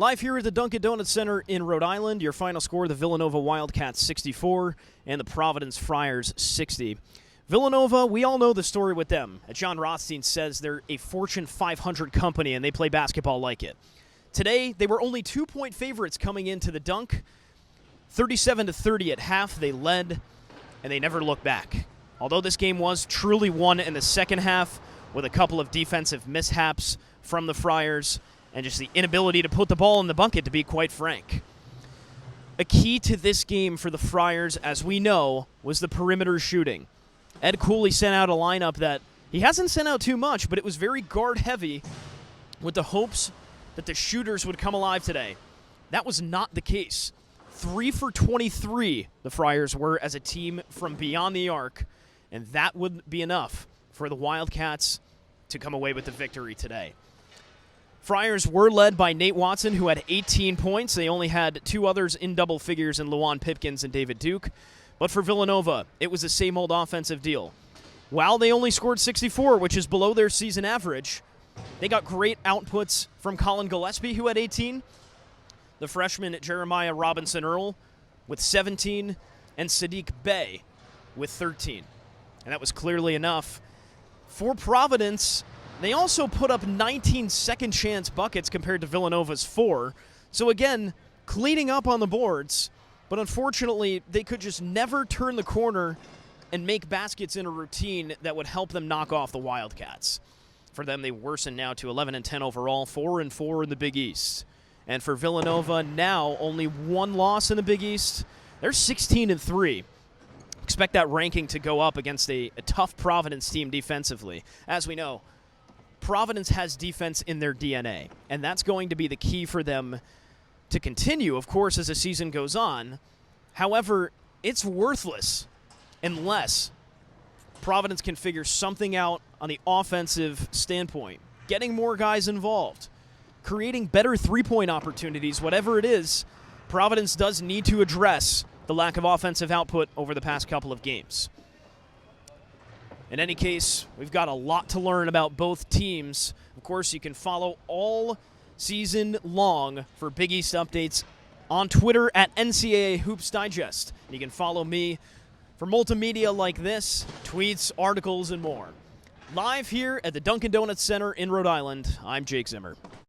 Live here at the Dunkin' Donuts Center in Rhode Island, your final score, the Villanova Wildcats 64 and the Providence Friars 60. Villanova, we all know the story with them. John Rothstein says they're a Fortune 500 company and they play basketball like it. Today, they were only 2-point favorites coming into the dunk. 37-30 at half, they led, and they never looked back. Although this game was truly won in the second half with a couple of defensive mishaps from the Friars, and just the inability to put the ball in the bucket, to be quite frank. A key to this game for the Friars, as we know, was the perimeter shooting. Ed Cooley sent out a lineup that he hasn't sent out too much, but it was very guard-heavy with the hopes that the shooters would come alive today. That was not the case. 3 for 23 the Friars were as a team from beyond the arc, and that would be enough for the Wildcats to come away with the victory today. Friars were led by Nate Watson, who had 18 points. They only had two others in double figures in Luwan Pipkins and David Duke. But for Villanova, it was the same old offensive deal. While they only scored 64, which is below their season average, they got great outputs from Colin Gillespie, who had 18, the freshman Jeremiah Robinson-Earl with 17, and Sadiq Bey with 13. And that was clearly enough. For Providence, they also put up 19 second-chance buckets compared to Villanova's 4. So again, cleaning up on the boards, but unfortunately, they could just never turn the corner and make baskets in a routine that would help them knock off the Wildcats. For them, they worsen now to 11-10 overall, 4-4 in the Big East. And for Villanova, now only one loss in the Big East. They're 16-3. Expect that ranking to go up against a tough Providence team defensively. As we know, Providence has defense in their DNA, and that's going to be the key for them to continue, of course, as the season goes on. However, it's worthless unless Providence can figure something out on the offensive standpoint, getting more guys involved, creating better three-point opportunities, whatever it is. Providence does need to address the lack of offensive output over the past couple of games. In any case, we've got a lot to learn about both teams. Of course, you can follow all season long for Big East updates on Twitter at NCAA Hoops Digest. And you can follow me for multimedia like this, tweets, articles, and more. Live here at the Dunkin' Donuts Center in Rhode Island, I'm Jake Zimmer.